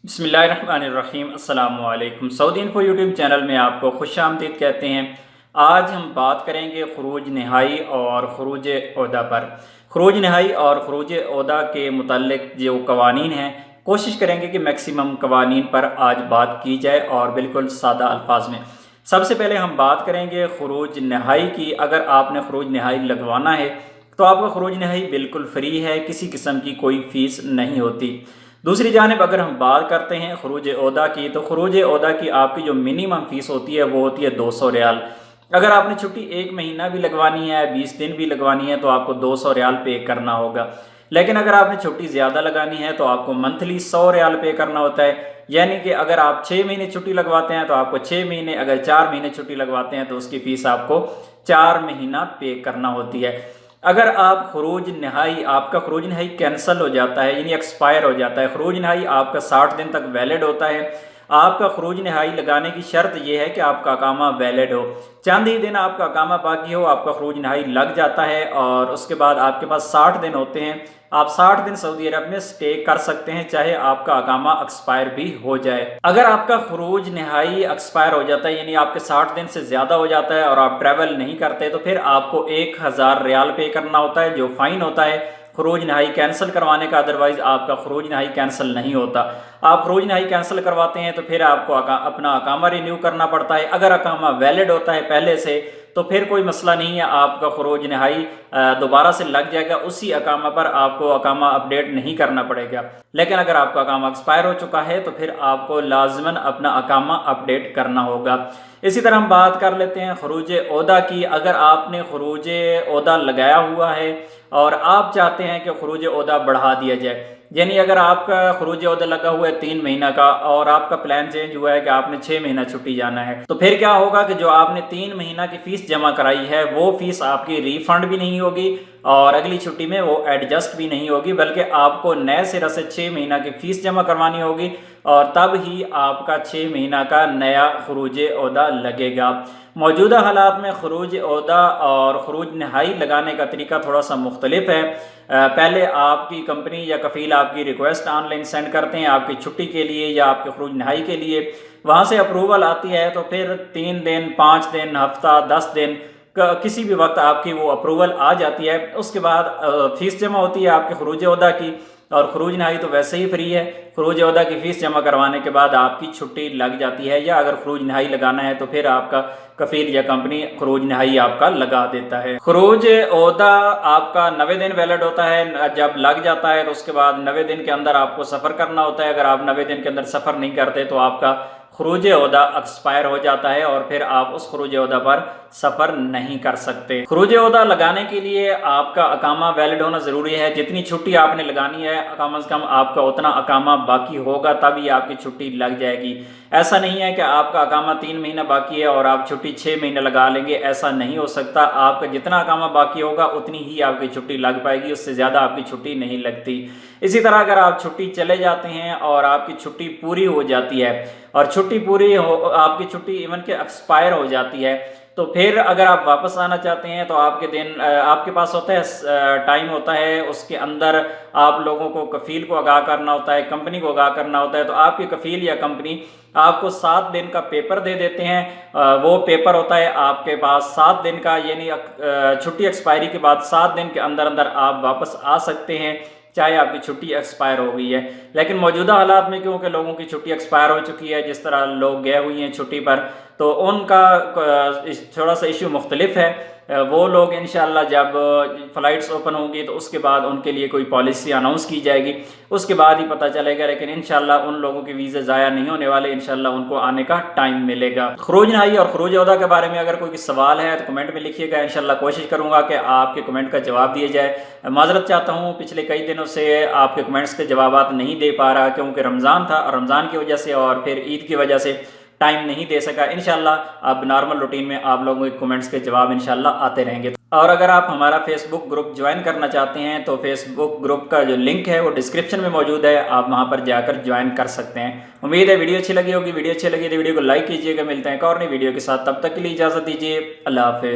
बिस्मिल्लाहिर्रहमानिर्रहीम। अस्सलाम वालेकुम। सऊदी इन्फो यूट्यूब चैनल में आपको खुश आमदीद कहते हैं। आज हम बात करेंगे खरूज नहाई और खरूज ओहदा पर। खरूज नहाई और खरूज ओहदा के मुताल्लिक जो कवानीन हैं, कोशिश करेंगे कि मैक्सिमम कवानीन पर आज बात की जाए और बिल्कुल सादा अल्फाज में। सबसे पहले हम बात करेंगे खरूज नहाई की। अगर आपने खरूज नहाई लगवाना है तो आपका खरूज नहाई बिल्कुल फ्री है, किसी किस्म की कोई फ़ीस नहीं होती। दूसरी जानिब अगर हम बात करते हैं खरूज ओहदा की, तो खरूज ओहदा की आपकी जो मिनिमम फ़ीस होती है वो होती है 200 रियाल। अगर आपने छुट्टी 1 महीना भी लगवानी है, 20 दिन भी लगवानी है, तो आपको 200 रियाल पे करना होगा। लेकिन अगर आपने छुट्टी ज़्यादा लगानी है तो आपको मंथली 100 रियाल पे करना होता है। यानी कि अगर आप 6 महीने छुट्टी लगवाते हैं तो आपको 6 महीने, अगर 4 महीने छुट्टी लगवाते हैं तो उसकी फ़ीस आपको 4 महीना पे करना होती है। अगर आप खरूज नहाई, आपका खरूज नहाई कैंसिल हो जाता है यानी एक्सपायर हो जाता है, खरूज नहाई आपका 60 दिन तक वैलिड होता है। आपका खरूज नहाई लगाने की शर्त यह है कि आपका अकामा वैलिड हो। चंद ही दिन आपका अकामा बाकी हो, आपका खरूज नहाई लग जाता है और उसके बाद आपके पास 60 दिन होते हैं। आप 60 दिन सऊदी अरब में स्टे कर सकते हैं, चाहे आपका अकामा एक्सपायर भी हो जाए। अगर आपका खरूज नहाई एक्सपायर हो जाता है यानी आपके 60 दिन से ज़्यादा हो जाता है और आप ट्रैवल नहीं करते, तो फिर आपको 1000 रियाल पे करना होता है, जो फ़ाइन होता है खरूज नहाई कैंसिल करवाने का। अदरवाइज़ आपका खरूज नहाई कैंसिल नहीं होता। आप खरूज नहाई कैंसिल करवाते हैं तो फिर आपको अपना अकामा रिन्यू करना पड़ता है। अगर अकामा वैलिड होता है पहले से तो फिर कोई मसला नहीं है, आपका खरूज नहाई दोबारा से लग जाएगा। उसी अकामा पर आपको अकामा अपडेट नहीं करना पड़ेगा। लेकिन अगर आपका अकामा एक्सपायर हो चुका है तो फिर आपको लाजमन अपना अकामा अपडेट करना होगा। इसी तरह हम बात कर लेते हैं खरूज ओहदा की। अगर आपने खरूज ओहदा लगाया हुआ है और आप चाहते हैं कि खरूज ओहदा बढ़ा दिया जाए, यानी अगर आपका खरूज ओहदा लगा हुआ है 3 महीना का और आपका प्लान चेंज हुआ है कि आपने 6 महीना छुट्टी जाना है, तो फिर क्या होगा कि जो आपने 3 महीना की फ़ीस जमा कराई है वो फ़ीस आपकी रिफ़ंड भी नहीं होगी और अगली छुट्टी में वो एडजस्ट भी नहीं होगी, बल्कि आपको नए सिरे से 6 महीना की फ़ीस जमा करवानी होगी और तब ही आपका 6 महीना का नया खरूज ओहदा लगेगा। मौजूदा हालात में खरूज ओहदा और खरूज नहाई लगाने का तरीका थोड़ा सा मुख्तलिफ है। पहले आपकी कंपनी या कफ़ील आपकी रिक्वेस्ट ऑनलाइन सेंड करते हैं आपकी छुट्टी के लिए या आपके खरूज नहाई के लिए। वहाँ से अप्रूवल आती है तो फिर 3 दिन, 5 दिन, हफ्ता, 10 दिन किसी भी वक्त आपकी वो अप्रूवल आ जाती है। उसके बाद फ़ीस जमा होती है आपके खरूज ओहदा की, और खरूज नहाई तो वैसे ही फ्री है। खरूज ओहदा की फ़ीस जमा करवाने के बाद आपकी छुट्टी लग जाती है, या अगर खरूज नहाई लगाना है तो फिर आपका कफ़ील या कंपनी खरूज नहाई आपका लगा देता है। खरूज ओहदा आपका 90 दिन वैलिड होता है। जब लग जाता है तो उसके बाद 90 दिन के अंदर आपको सफ़र करना होता है। अगर आप 90 दिन के अंदर सफ़र नहीं करते तो आपका खरूज ओहदा एक्सपायर हो जाता है और फिर आप उस खरूज ओहदा पर सफ़र नहीं कर सकते। खरूज ओहदा लगाने के लिए आपका अकामा वैलिड होना ज़रूरी है। जितनी छुट्टी आपने लगानी है कम से कम आपका उतना अकामा बाकी होगा, तभी आपकी छुट्टी लग जाएगी। ऐसा नहीं है कि आपका अकामा 3 महीना बाकी है और आप छुट्टी 6 महीने लगा लेंगे, ऐसा नहीं हो सकता। आपका जितना अकामा बाकी होगा उतनी ही आपकी छुट्टी लग पाएगी, उससे ज़्यादा आपकी छुट्टी नहीं लगती। इसी तरह अगर आप छुट्टी चले जाते हैं और आपकी छुट्टी पूरी हो जाती है और छुट्टी पूरी हो, आपकी छुट्टी इवन के एक्सपायर हो जाती है, तो फिर अगर आप वापस आना चाहते हैं तो आपके पास होता है टाइम होता है, उसके अंदर आप लोगों को कफ़ील को आगाह करना होता है, कंपनी को आगाह करना होता है। तो आपकी कफ़ील या कंपनी आपको 7 दिन का पेपर दे देते हैं। वो पेपर होता है आपके पास 7 दिन का, यानी छुट्टी एक्सपायरी के बाद 7 दिन के अंदर अंदर आप वापस आ सकते हैं, चाहे आपकी छुट्टी एक्सपायर हो गई है। लेकिन मौजूदा हालात में क्योंकि लोगों की छुट्टी एक्सपायर हो चुकी है, जिस तरह लोग गए हुए हैं छुट्टी पर, तो उनका थोड़ा सा इशू मुख्तलिफ है। वो लोग इंशाल्लाह जब फ़्लाइट्स ओपन होंगी तो उसके बाद उनके लिए कोई पॉलिसी अनाउंस की जाएगी, उसके बाद ही पता चलेगा। लेकिन इंशाल्लाह उन लोगों के वीज़े ज़ाया नहीं होने वाले, इंशाल्लाह उनको आने का टाइम मिलेगा। खरूज नहाई और खरूज ओहदा के बारे में अगर कोई सवाल है तो कमेंट में लिखिएगा, इंशाल्लाह कोशिश करूँगा कि आपके कमेंट का जवाब दिया जाए। माजरत चाहता हूँ, पिछले कई दिनों से आपके कमेंट्स के जवाब नहीं दे पा रहा क्योंकि रमज़ान था और रमज़ान की वजह से और फिर ईद की वजह से टाइम नहीं दे सका। इंशाल्लाह अब नॉर्मल रूटीन में आप लोगों के कमेंट्स के जवाब इंशाल्लाह आते रहेंगे। और अगर आप हमारा फेसबुक ग्रुप ज्वाइन करना चाहते हैं तो फेसबुक ग्रुप का जो लिंक है वो डिस्क्रिप्शन में मौजूद है, आप वहां पर जाकर ज्वाइन कर सकते हैं। उम्मीद है वीडियो अच्छी लगी होगी। वीडियो अच्छी लगी तो वीडियो को लाइक कीजिएगा। मिलते हैं एक और नई वीडियो के साथ, तब तक के लिए इजाज़त दीजिए। अल्लाह हाफिज़।